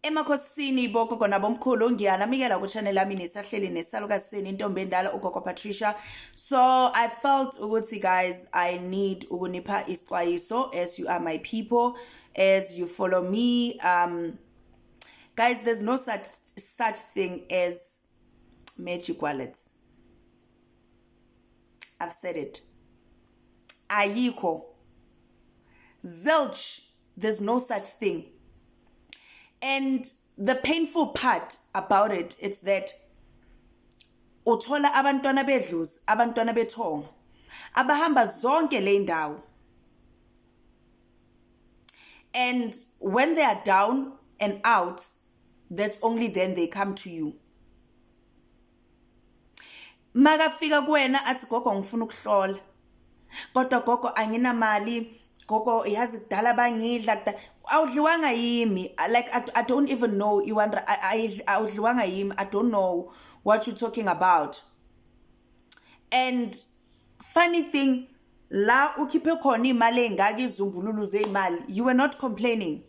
Emakhosini bogogo nabomkhulu ngiyanamikela ku-channel yami nesahleli nesalukazi seni intombi endala ugogo Patricia. So I felt ukuthi guys I need ukunipha isixwayiso as you are my people, as you follow me. Guys, there's no such thing as magic wallets. I've said it. Ayiko. Zilch. There's no such thing. And the painful part about it is that uthola abantwana bedlozi, abantwana bethongo abahamba zonke le ndawo, and when they are down and out, that's only then they come to you. Makafika kuwena athi gogo ngifuna ukuhlola, kodwa gogo anginamali, gogo yazi kudala bangidla awudliwanga yimi, like I don't even know awudliwanga yimi, I don't know what you're talking about. And funny thing, la ukhiphe khona imali engaka izumbululu zeimali, you were not complaining.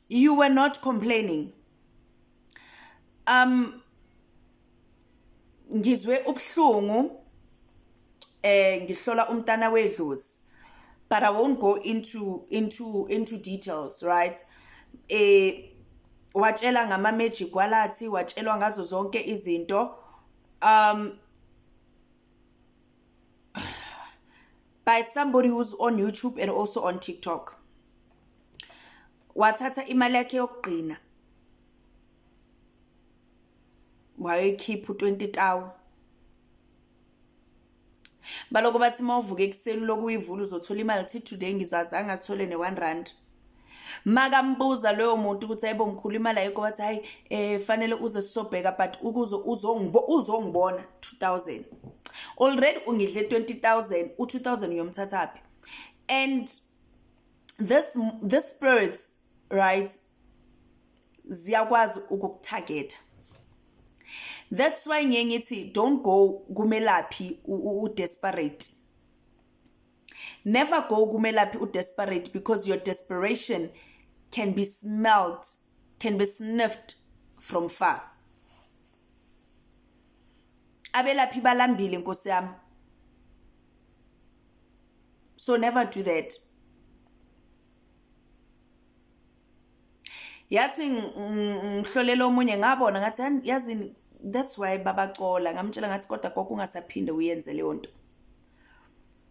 You were not complaining. Ngizwe ubuhlungu ngihlola umntana wedlozi, but I won't go into details, right? Watshela ngama magic walathi, watshelwa ngazo zonke izinto by somebody who's on YouTube and also on TikTok. Wathatha imali yakhe yokugcina wayikhipha 20,000. Baloko bathi mawuvuka ekuseni lokuyivula uzothola imali thi today ngizazanga asithole ne1 rand. Makambuza loyo muntu ukuthi ayibo mkhulu imali ayikho, bathi hayi fanele uze sisobheka, but uzongibona 2,000. Already ungidle 20,000, u2,000 uyomthathapi. And this spirits, right, ziyakwazi ukukutarget. That's why ngithi don't go kumelaphi desperate. Never go kumelaphi desperate, because your desperation can be smelled, can be sniffed from far. Abelaphi balambile nkosi yami. So never do that. Yathi ngihlolela omunye ngabona ngathi yazini, that's why babacola, ngamtshela ngathi kodwa gogo ungasaphinde uyenze leyo nto.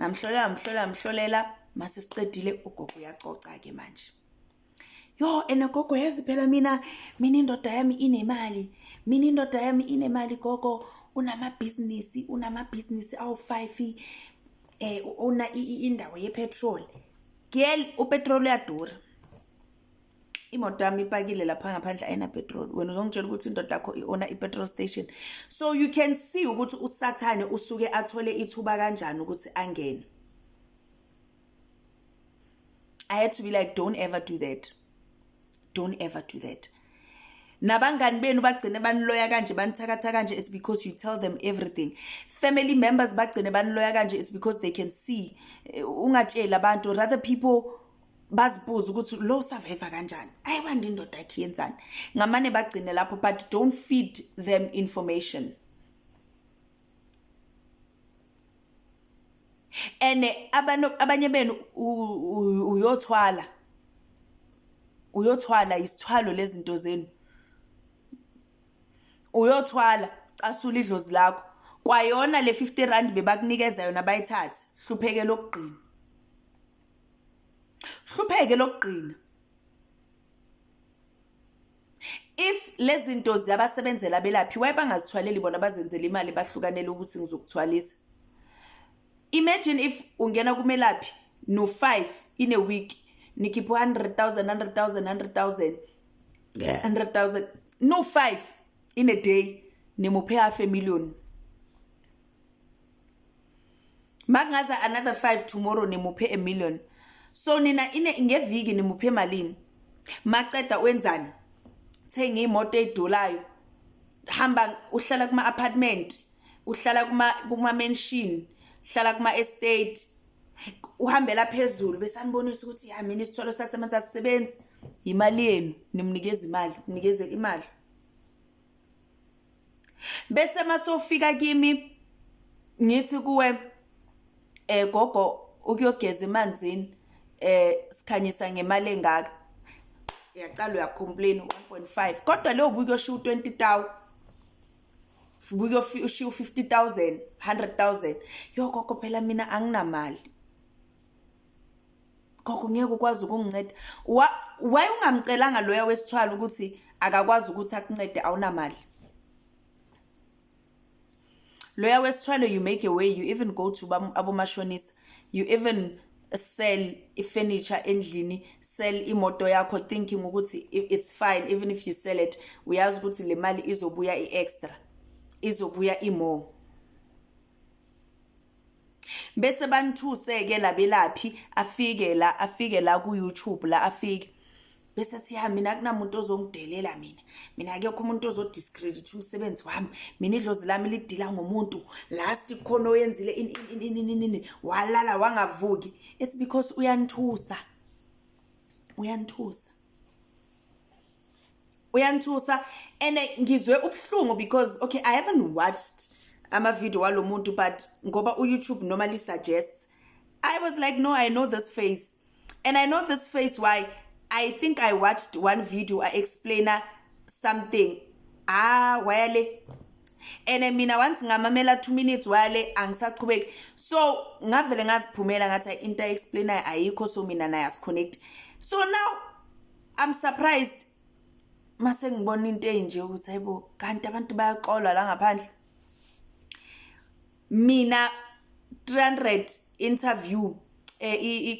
Ngamhlolela mase siqedile ugogo uyacoca ke manje. Yo ena gogo yazi phela mina indoda yami inemali, gogo unamabhizinisi awu5, una indawo yepetrol. Girl, upetrol uyadura. Imoto yami ipakile lapha ngaphandle ayina petrol, wena uzongitshela ukuthi indoda yakho iona ipetrol station. So you can see ukuthi usathane usuke athole ithuba kanjani ukuthi angene. I had to be like, don't ever do that. Don't ever do that. Nabangani benu bagcine baniloya kanje banithakatha kanje, it's because you tell them everything. Family members bagcine baniloya kanje, it's because they can see. Ungatshela abantu, rather people bazibuza ukuthi lo survive kanjani, ayiwandi indoda yakhe yenzani, ngamane bagcine lapho, but don't feed them information. And abanye benu uyothwala isithwalo lezinto zenu, uyothwala casula idlozi lakho kwayona le 50 rand bebakunikeza yona bayithathe. Hlupheke lokugcina. If lezinto ziyabasebenzela belaphi, why bangazithwaleli bona bazenzele imali bahlukanele ukuthi ngizokuthwalisa? Imagine if ungena kumelaphi no5 in a week nikhipha 100,000 100,000 no 5 in a day nimuphe $500,000. Makungaza another 5 tomorrow nimuphe $1 million. So nina ngeviki nimuphe malini? Maqeda wenzani? Thenga imoto edolayo, hamba uhlala kuma apartment, uhlala kuma mansion, uhlala kuma estate. uhambela phezulu bese anibonisa ukuthi ya mina isitholo sasemanzi asisebenzi, imali yenu, nimnikeza imali, unikeze imali. Bese masofika kimi ngithi kuwe gogo ukuyogeza emanzini sikhanyisa ngemali engaka, uyaqala uyacomplain 1.5 kodwa leyo buke ushiya 20,000, buke ushiya 50,000, 100,000. Yo gogo phela mina anginamali. Gogo ngeke ukwazi ukunginceda. Why ungamcelanga loya wesithwala ukuthi akakwazi ukuthi akuncede awunamali? Loya wesithwala, you make a way, you even go to abomashonisa, you even sell furniture endlini, sell imoto yakho thinking ukuthi it's fine, even if you sell it uyazi ukuthi le mali izobuya extra, izobuya more. Bese banthuse ke labelaphi afike la ku YouTube la afike bese athi ya mina kunamuntu ozongidelela mina akekho umuntu ozodiscredit umsebenzi wami, mina idlozi lami lidila ngomuntu last khona oyenzile ini walala wangavuki. It's because uyanthusa and ngizwe ubhlungu because okay, I haven't watched ama video walomuntu but ngoba uYouTube normally suggests, I was like no, I know this face, and I know this face why I think I watched one video I explainer something wayale and mina once ngamamela 2 minutes wayale angisaqhubeki, so ngavele ngaziphumela ngathi into explainer ayikho, so mina naye asiconnect. So now I'm surprised mase ngibona into enje ukuthi hayibo kanti abantu bayaxolwa la ngaphandle. Mina 300 interview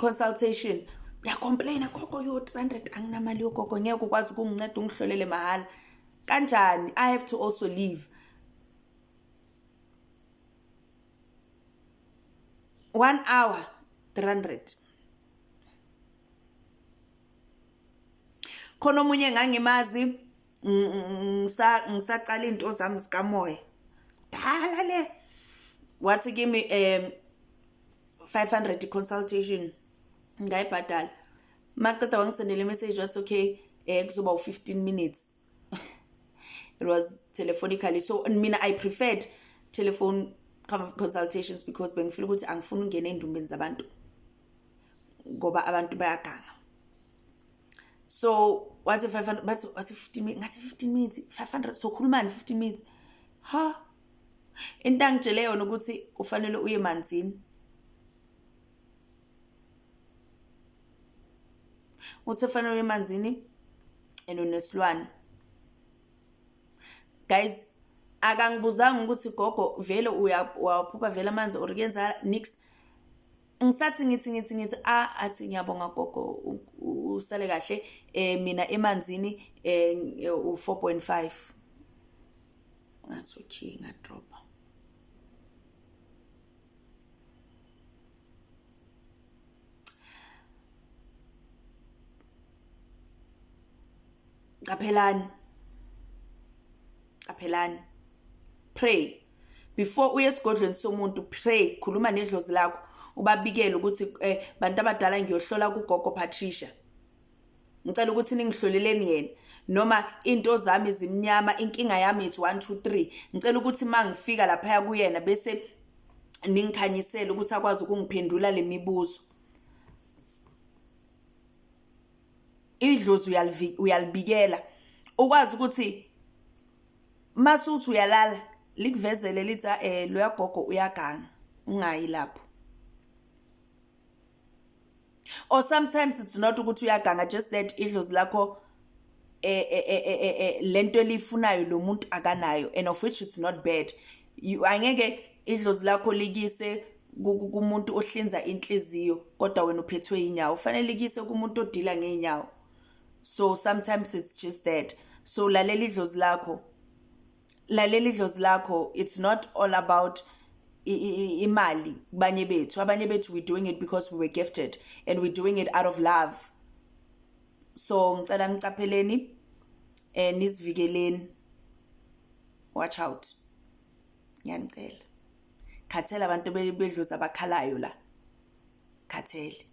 consultation uyacomplaina gogo yo 300 anginamali yogogo ngeke ukwazi ukunginceda ungihlolele mahala kanjani. I have to also leave 1 hour 300. Khona omunye ngangimazi ngisaqala into zami zikamoya dala le wathi give me 500 consultation ngayibhadala. Maqeda wangisendela message wathi okay kuzoba 15 minutes. It was telephonically, so mina I preferred telephone consultations because bengifila ukuthi angifuni ungena endumbeni zabantu ngoba abantu bayaganga. So wathi 500 but wathi 15 minutes, ngathi 15 minutes 500, so khulumani 15 minutes ha into angitshele yona ukuthi ufanele uye emanzini. Uthi ufanele uye emanzini enonesilwane. Guys, akangibuzanga ukuthi gogo vele uyaphupha vele amanzi or kuyenza nix. Ngisathi ngithi athi ngiyabonga gogo usale kahle mina emanzini u4.5. Ngathi okay ngadrop. Qaphelani. Pray before uye esigodlweni somuntu. Pray, khuluma nedlozi lakho ubabikele ukuthi bantu abadala ngiyohlola kugogo Patricia, ngicela ukuthi ningihloleleni yena, noma into zami zimnyama inkinga yami it's 1 2 3, ngicela ukuthi mangifika lapha kuyena bese ningikhanyisele ukuthi akwazi ukungiphendula lemibuzo. Idlozi uyalibikela ukwazi ukuthi masuthi uyalala likuvezele lithi lo yagogo uyaganga ungayi lapho. Or sometimes it's not ukuthi uyaganga, just that idlozi lakho lento lifunayo lo muntu akanayo, and of which it's not bad. Angeke idlozi lakho likise kumuntu ohlinza inhliziyo kodwa wena uphethwe inyawo, fanele likise kumuntu odila ngeenyawo. So sometimes it's just that. So lalela idlozi lakho, it's not all about imali. Abanye bethu we're doing it because we were gifted and we're doing it out of love. So ngicela niqapheleni nizivikeleni, watch out, ngiyanicela. Khathela abantu bedlozi abakhalayo la. ngikhathele